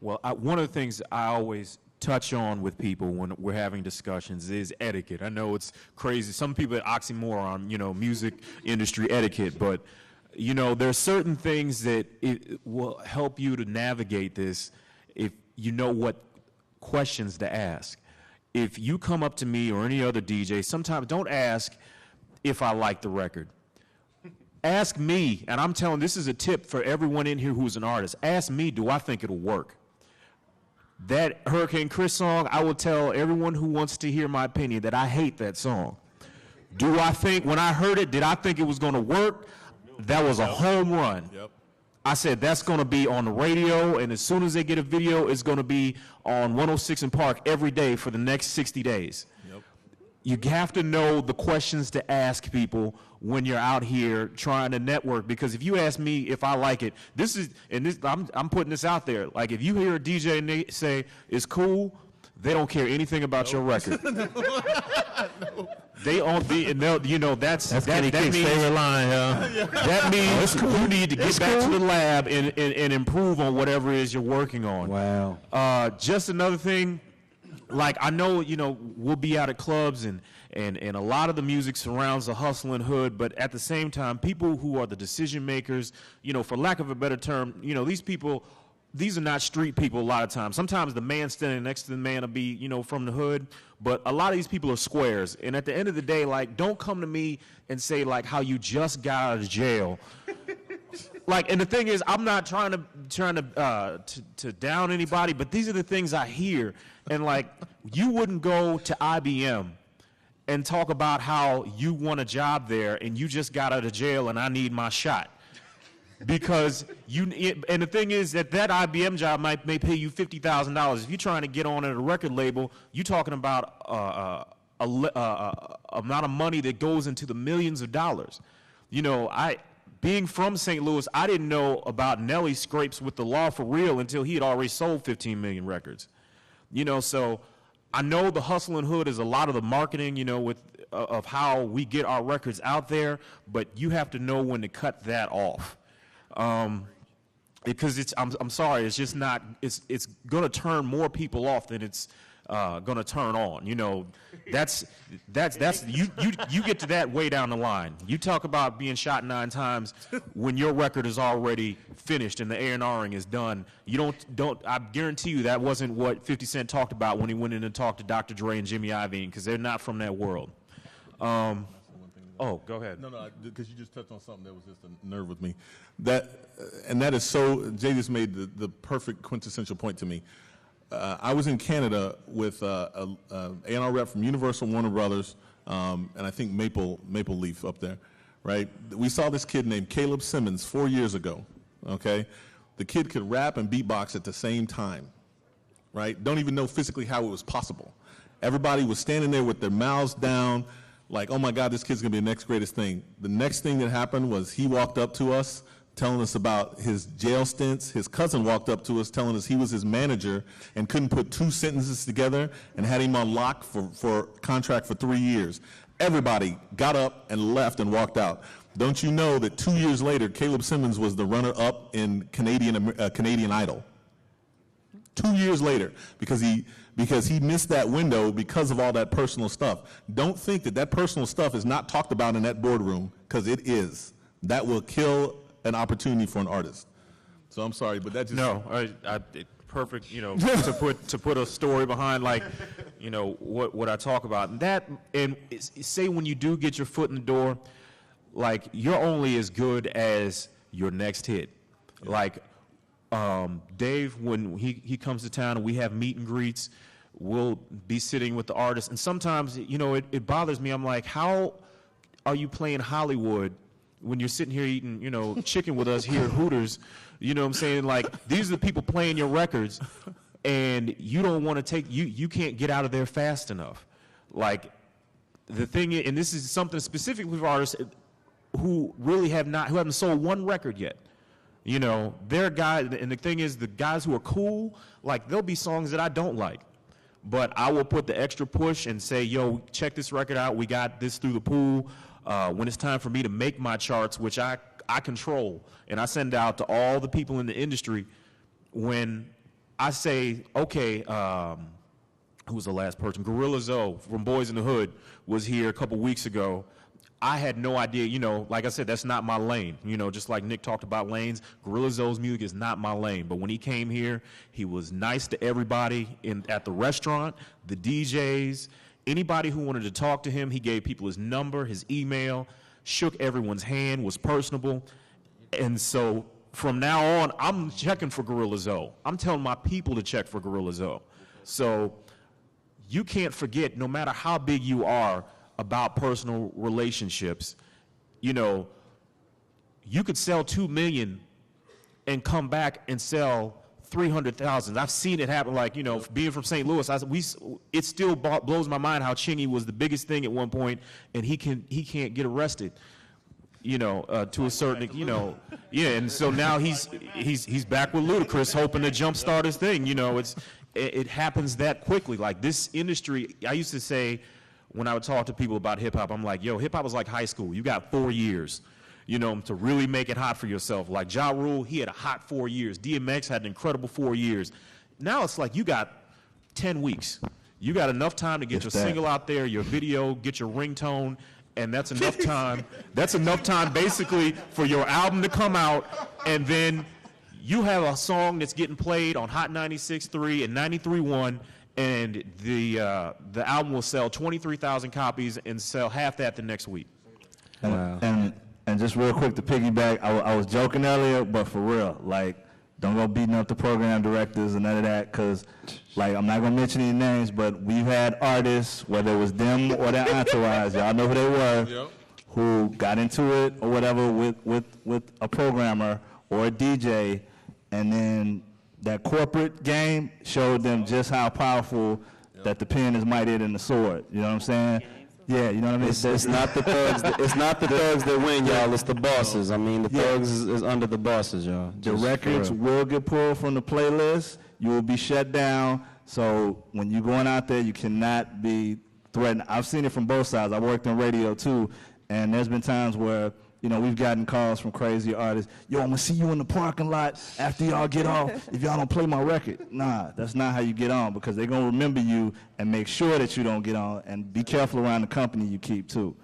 Well, one of the things I always touch on with people when we're having discussions is etiquette. I know it's crazy. Some people are oxymoron, music industry etiquette, but there's certain things that it will help you to navigate this if you know what questions to ask. If you come up to me or any other DJ, sometimes don't ask if I like the record. Ask me, and I'm telling this is a tip for everyone in here who's an artist. Ask me, do I think it'll work? That Hurricane Chris song, I will tell everyone who wants to hear my opinion that I hate that song. Do I think, when I heard it, did I think it was going to work? That was a home run. Yep. I said, that's going to be on the radio, and as soon as they get a video, it's going to be on 106 in Park every day for the next 60 days. Yep. You have to know the questions to ask people when you're out here trying to network, because if you ask me if I like it, I'm putting this out there. Like, if you hear a DJ and they say it's cool, they don't care anything about your record. They on the, and that's Kenny King's favorite line, that means you need to get back to the lab and improve on whatever it is you're working on. Wow. Just another thing, like, I know, we'll be out at clubs and a lot of the music surrounds the hustle and hood, but at the same time, people who are the decision makers, for lack of a better term, these are not street people a lot of times. Sometimes the man standing next to the man will be, from the hood, but a lot of these people are squares. And at the end of the day, like, don't come to me and say, like, how you just got out of jail. Like, and the thing is, I'm not trying to down anybody, but these are the things I hear. And, like, you wouldn't go to IBM and talk about how you want a job there and you just got out of jail and I need my shot. Because and the thing is that IBM job may pay you $50,000. If you're trying to get on at a record label, you're talking about amount of money that goes into the millions of dollars. Being from St. Louis, I didn't know about Nelly scrapes with the law for real until he had already sold 15 million records. So I know the hustle and hood is a lot of the marketing, of how we get our records out there, but you have to know when to cut that off. Because I'm sorry, it's just not, it's going to turn more people off than it's going to turn on. That's you get to that way down the line. You talk about being shot 9 times when your record is already finished and the A&Ring is done. You don't. I guarantee you that wasn't what 50 Cent talked about when he went in and talked to Dr. Dre and Jimmy Iovine, because they're not from that world. Oh, go ahead. No, because you just touched on something that was just a nerve with me. That is so, Jay just made the perfect quintessential point to me. I was in Canada with a A&R rep from Universal Warner Brothers, and I think Maple Leaf up there, right? We saw this kid named Caleb Simmons 4 years ago, okay? The kid could rap and beatbox at the same time, right? Don't even know physically how it was possible. Everybody was standing there with their mouths down, like, oh my God, this kid's gonna be the next greatest thing. The next thing that happened was he walked up to us telling us about his jail stints. His cousin walked up to us telling us he was his manager and couldn't put 2 sentences together and had him on lock for contract for 3 years. Everybody got up and left and walked out. Don't you know that 2 years later, Caleb Simmons was the runner-up in Canadian Idol? 2 years later, because he missed that window because of all that personal stuff. Don't think that personal stuff is not talked about in that boardroom, because it is. That will kill an opportunity for an artist. So I'm sorry, but that just... No, perfect, to put a story behind, like, what I talk about. And say when you do get your foot in the door, like, you're only as good as your next hit. Yeah. Like, Dave, when he comes to town and we have meet and greets, we'll be sitting with the artist, and sometimes, it bothers me. I'm like, how are you playing Hollywood when you're sitting here eating, chicken with us here at Hooters? You know what I'm saying? Like, these are the people playing your records, and you don't want to you can't get out of there fast enough. Like, the thing is, and this is something specifically for artists who really haven't sold one record yet. They're guys, and the thing is, the guys who are cool, like, there'll be songs that I don't like, but I will put the extra push and say, yo, check this record out. We got this through the pool. When it's time for me to make my charts, which I control, and I send out to all the people in the industry, when I say, okay, who was the last person? Gorilla Zoe from Boys in the Hood was here a couple weeks ago. I had no idea, you know, like I said, that's not my lane. You know, just like Nick talked about lanes, Gorilla Zoe's music is not my lane. But when he came here, he was nice to everybody at the restaurant, the DJs, anybody who wanted to talk to him. He gave people his number, his email, shook everyone's hand, was personable. And so from now on, I'm checking for Gorilla Zoe. I'm telling my people to check for Gorilla Zoe. So you can't forget, no matter how big you are, about personal relationships. You know, you could sell 2 million and come back and sell 300,000. I've seen it happen. Like, you know, being from St. Louis, it still blows my mind how Chingy was the biggest thing at one point, and he can't get arrested. You know, to a certain, you know, yeah. And so now he's back with Ludacris, hoping to jumpstart his thing. You know, it happens that quickly. Like this industry, I used to say, when I would talk to people about hip hop, I'm like, yo, hip hop is like high school. You got 4 years, you know, to really make it hot for yourself. Like Ja Rule, he had a hot 4 years. DMX had an incredible 4 years. Now it's like you got 10 weeks. You got enough time to get your single out there, your video, get your ringtone, and that's enough time. That's enough time basically for your album to come out, and then you have a song that's getting played on Hot 96.3 and 93.1, and the album will sell 23,000 copies and sell half that the next week. Wow. And just real quick to piggyback, I was joking earlier, but for real, like, don't go beating up the program directors and none of that, because, like, I'm not going to mention any names, but we've had artists, whether it was them or their entourage, y'all know who they were, yep, who got into it or whatever with a programmer or a DJ, and then that corporate game showed them just how powerful that the pen is mightier than the sword. You know what I'm saying? Yeah, you know what I mean? It's not the thugs. It's not the thugs that win, y'all. It's the bosses. I mean, the thugs is under the bosses, y'all. The records will get pulled from the playlist. You will be shut down. So when you're going out there, you cannot be threatened. I've seen it from both sides. I worked in radio too, and there's been times where, you know, we've gotten calls from crazy artists. Yo, I'm going to see you in the parking lot after y'all get off if y'all don't play my record. Nah, that's not how you get on, because they're going to remember you and make sure that you don't get on, and be careful around the company you keep too.